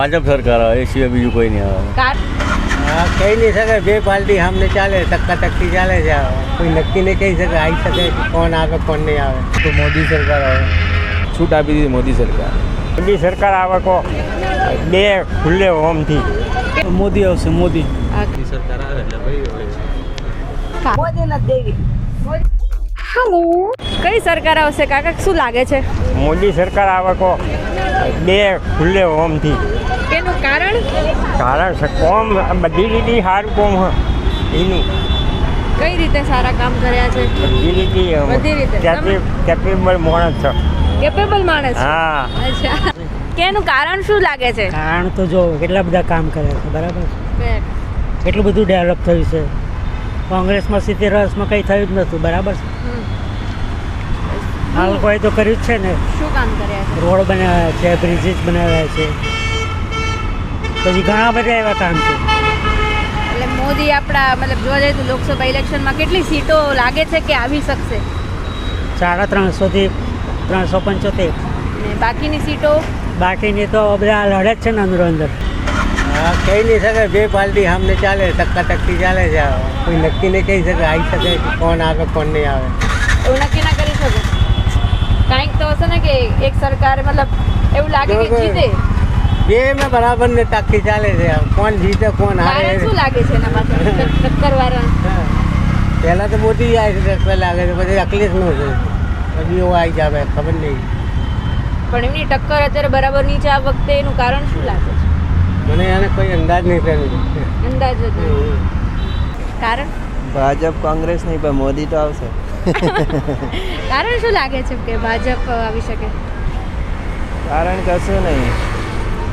ભાજપ સરકાર આવે એ સિવાય બીજું કોઈ નહીં આવે. કહી નહીં શકે, બે પાર્ટી સામને ચાલે, ટક્કી ચાલે છે. કોઈ નક્કી નહીં કહી શકે આવી શકે કે કોણ આવે કોણ નહીં આવે. તો મોદી સરકાર આવે. છૂટ આપી દીધી મોદી સરકાર. મોદી સરકાર આવે કો બે ખુલ્લે હોમથી મોદી આવશે. મોદી સરકાર આવે એટલે ભાઈ મોદી નથી દેવી. હેલો, કઈ સરકાર આવશે કાકા, શું લાગે છે? મોદી સરકાર આવે કો બે ખુલ્લે હોમથી. એનું કારણ છે કોમ બધી રીતે સારું કોમ હ એનું કઈ રીતે સારા કામ કર્યા છે? બધી રીતે કેપેબલ માણસ છે. કેપેબલ માણસ. હા. અચ્છા, કેનું કારણ શું લાગે છે? કારણ તો જો કેટલા બધા કામ કરે છે, બરાબર છે. એટલું બધું ડેવલપ થયું છે. કોંગ્રેસમાં 70 વર્ષમાં કંઈ થયું જ નહોતું, બરાબર છે. આ લોકોએ તો કર્યું જ છે ને. શું કામ કર્યા છે? રોડ બનાવ્યા છે, બ્રિજીસ બનાવ્યા છે, પછી ઘણા બધા એવા કામ છે. એટલે મોદી આપણા મતલબ જોવા જઈએ તો લોકસભા ઇલેક્શનમાં કેટલી સીટો લાગે છે કે આવી શકશે? 350 થી 375. ને બાકીની સીટો બાકીની તો બધા લડે જ છે ને અંદર અંદર. કહી નહીં શકે, બે પાર્ટી સામને ચાલે, ટક્કી ચાલે છે. કોઈ નક્કી નહીં કહી શકે આવી શકે કે કોણ આવે કોણ નહીં આવે. એવું નક્કી ના કરી શકો. કાંઈક તો હશે ને કે એક સરકાર મતલબ એવું લાગે કે જીતે. બે મેં બરાબર ને ટક્કી ચાલે છે. કોણ જીતે કોણ હારે. કારણ શું લાગે છે એના પાછળ ટક્કર વાળા? પહેલાં તો મોદી આવે છે, ટક્કર લાગે છે, પછી અખિલેશ નો છે, પછી એવું આવી જાવે ખબર નહીં. પણ એમની ટક્કર અત્યારે બરાબર નીચે આ વખતે એનું કારણ શું લાગે છે? મને એને કોઈ અંદાજ નહીં થયો. અંદાજ જ નહીં. કારણ ભાજપ કોંગ્રેસ નહીં પણ મોદી તો આવશે. કારણ શું લાગે છે કે ભાજપ આવી શકે? કારણ કશું નહીં,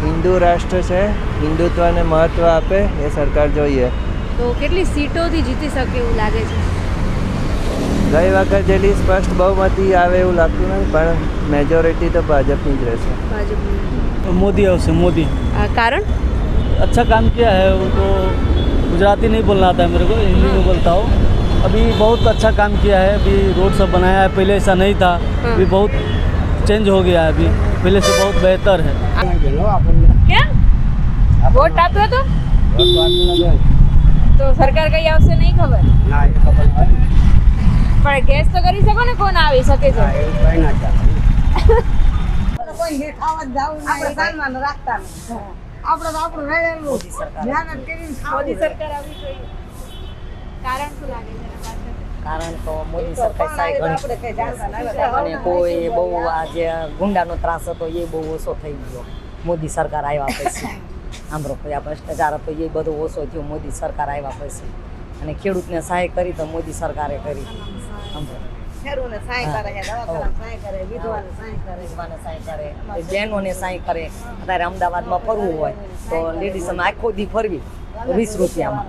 હિન્દુ રાષ્ટ્ર છે, હિન્દુત્વને મહત્વ આપે એ સરકાર જોઈએ. તો કેટલી સીટોથી જીતી શકે એવું લાગે છે? ગઈ વખત જેટલી સ્પષ્ટ બહુમતી આવે એવું લાગતું નથી, પણ મેજોરિટી તો ભાજપની જ રહેશે. भाजपा। मोदी आवશે. मोदी कारण अच्छा काम किया है. वो तो गुजराती नहीं बोलना आता है मेरे को, हिंदी में बोलता हूँ. अभी बहुत अच्छा काम किया है. अभी रोड सब बनाया है, पहले ऐसा नहीं था. अभी बहुत चेंज हो गया है. अभी पहले से बहुत बेहतर है. क्या वोट आप्યો તો સરકાર કઈ આવશે નહીં ખબર? પણ ગેસ તો કરી શકો ને કોણ આવી શકે છે? કોઈ દેખાવા જાવું નહીં, આપણે સાનમાન રાખતા નહીં. આપણે તો આપણું રહેલું મહેનત કરી. મોદી સરકાર આવી જોઈએ. કારણ શું લાગે છે એના પાછળ? કારણ તો મોદી સરકાર સહાય ઘણી અને કોઈ બહુ આ જે ગુંડાનો ત્રાસ હતો એ બહુ ઓછો થઈ ગયો મોદી સરકાર આવ્યા પછી. આંબરો કોઈ આ ભ્રષ્ટાચાર હતો એ બધો ઓછો થયો મોદી સરકાર આવ્યા પછી. અને ખેડૂતને સહાય કરી તો મોદી સરકારે કરી. આંબરો ખેડૂતને સહાય કરે, દવાખાને સહાય કરે, વિધવાને સહાય કરે, વિધવાને સહાય કરે, બહેનોને સહાય કરે. અત્યારે અમદાવાદમાં ફરવું હોય તો લેડીઝને આખો દી ફરવી 20 રૂપિયામાં.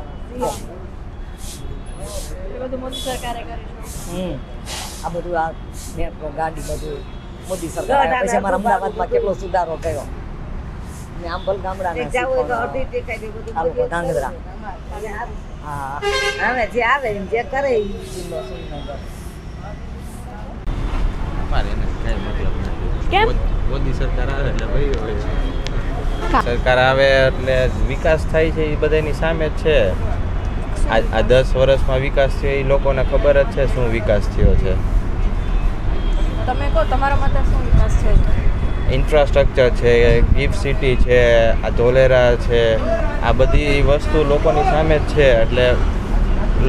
એ બધું મોદી સરકારે કરે છે. આ બધું આ મેટ્રો ગાડી બધું મોદી સરકાર આવ્યા પછી અમારા અમદાવાદમાં કેટલો સુધારો કર્યો. ને આંબલ ગામડાના જાવું હોય તો અડધી ટેકાઈ દે બધું. તાલુકો ધાંગધ્રા. હા, હવે જે આવે ને જે કરે ઈ. જિલ્લો સુરેન્દ્રનગર. અમારે એને કઈ મતલબ નથી. કેમ? મોદી સરકાર આવે એટલે ભાઈ સરકાર આવે એટલે વિકાસ થાય છે એ બધાની સામે જ છે. આ 10 વર્ષમાં વિકાસ થયો એ લોકોને ખબર જ છે શું વિકાસ થયો છે. તમે કહો તમારા મતે શું વિકાસ છે? ઇન્ફ્રાસ્ટ્રક્ચર છે, ગિફ્ટ સિટી છે, આ ધોલેરા છે, આ બધી વસ્તુ લોકોની સામે જ છે. એટલે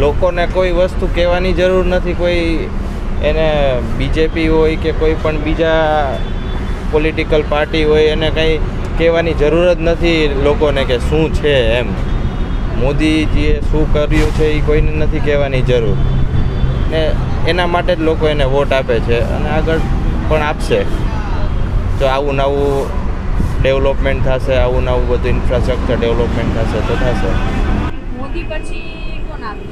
લોકોને કોઈ વસ્તુ કહેવાની જરૂર નથી. કોઈ એને બીજેપી હોય કે કોઈ પણ બીજા પોલિટિકલ પાર્ટી હોય એને કંઈ કહેવાની જરૂર જ નથી લોકોને કે શું છે એમ. મોદીજીએ શું કર્યું છે એ કોઈને નથી કહેવાની જરૂર. ને એના માટે જ લોકો એને વોટ આપે છે અને આગળ પણ આપશે. જો આવું નવું ડેવલપમેન્ટ થશે, આવું નવું બધું ઇન્ફ્રાસ્ટ્રક્ચર ડેવલપમેન્ટ થશે તો થશે. મોદી પછી કોણ આવી?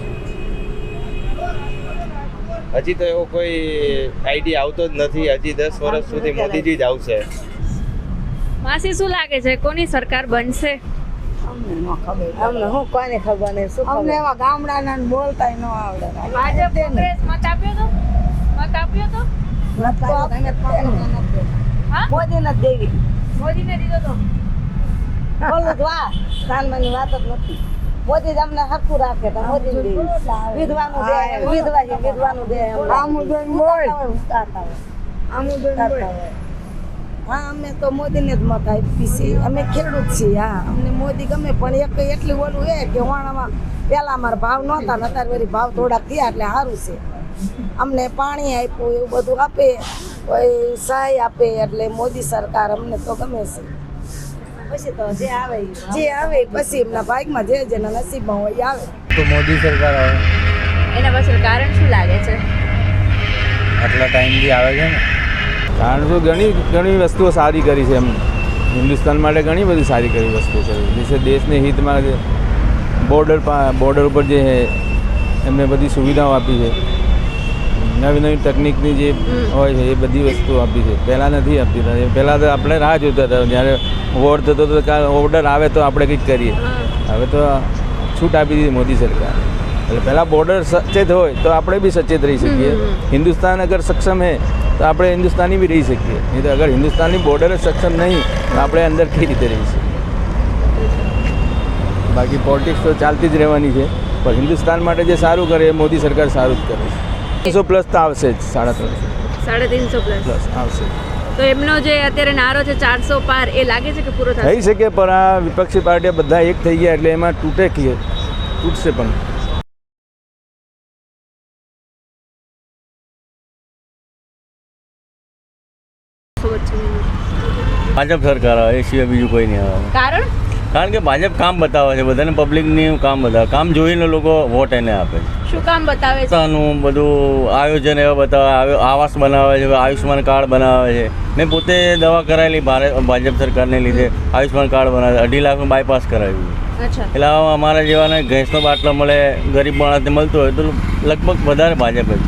હજી તો એવો કોઈ આઈડિયા આવતો જ નથી. હજી 10 વર્ષ સુધી મોદીજી જ આવશે. માસી શું લાગે છે કોની સરકાર બનશે? અમને હું કોને ખબર નહીં, શું અમને એવા ગામડાના બોલતા ન આવડે. ભાજપ કોંગ્રેસ મત આપ્યો તો? હા? મોદી નથી દેવી. મોદીને દીધો તો બોલું તો આ સાનમાની વાત જ નથી. મોદી જ અમને હરખું રાખે તો મોદી દે વિધવાનું દે વિધવાનું દે હા અમે તો મોદીને જ મત આપી છીએ. અમે ખેડૂત છીએ. હા અમને મોદી ગમે પણ એક એટલું ઓલું એ કે હોણામાં પેલા અમારા ભાવ નહોતા ને અત્યારે વળી ભાવ થોડાક થયા એટલે સારું છે. અમને પાણી આપ્યું એવું બધું આપે સહાય આપે એટલે મોદી સરકાર અમને તો ગમે છે. પછી તો જે આવે પછી એમના ભાગમાં જે જેના નસીબમાં હોય એ આવે. તો મોદી સરકાર આવે એના પાછળ કારણ શું લાગે છે? આટલા ટાઈમથી આવે છે ને. કારણ તો ઘણી વસ્તુઓ સારી કરી છે એમ હિન્દુસ્તાન માટે ઘણી બધી સારી કરી વસ્તુઓ કરી જેસે દેશને હિતમાં બોર્ડર ઉપર જે છે એમને બધી સુવિધાઓ આપી છે. નવી તકનિકની જે હોય છે એ બધી વસ્તુઓ આપી છે. પહેલાં નથી આપતી. પહેલાં તો આપણે રાહ જોતા હતા જ્યારે વોર થતો તો ઓર્ડર આવે તો આપણે કંઈક કરીએ. હવે તો છૂટ આપી દીધી મોદી સરકાર. એટલે પહેલાં બોર્ડર સચેત હોય તો આપણે બી સચેત રહી શકીએ. હિન્દુસ્તાન અગર સક્ષમ હે તો આપણે હિન્દુસ્તાની બી રહી શકીએ. નહીં તો અગર હિન્દુસ્તાનની બોર્ડર જ સક્ષમ નહીં તો આપણે અંદર કઈ રીતે રહી શકીએ. બાકી પોલિટિક્સ તો ચાલતી જ રહેવાની છે પણ હિન્દુસ્તાન માટે જે સારું કરે એ મોદી સરકાર સારું જ કરે છે. 300 પ્લસ તો આવશે જ. 350 પ્લસ આવશે. તો એમનો જે અત્યારે નારો છે 400 પાર એ લાગે છે કે પૂરો થશે? થઈ શકે પણ આ વિપક્ષી પાર્ટીઓ બધા એક થઈ ગયા એટલે એમાં તૂટશે પણ. ભાજપ સરકાર આવે એ સિવાય બીજું કોઈ નહીં આવે. કારણ કે ભાજપ કામ બતાવે છે બધાને, પબ્લિકની કામ બતાવે. કામ જોઈને લોકો વોટ એને આપે. શું કામ બતાવે છે? પોતાનું બધું આયોજન એવા બતાવે, આવાસ બનાવે છે, આયુષ્માન કાર્ડ બનાવે છે. મેં પોતે દવા કરાયેલી ભાજપ સરકારને લીધે આયુષ્માન કાર્ડ બનાવે, 2.5 લાખનું બાયપાસ કરાવ્યું. અચ્છા. એટલે અમારા જેવાને ગેસનો બાટલો મળે, ગરીબ માણસને મળતો હોય તો લગભગ વધારે ભાજપ જ.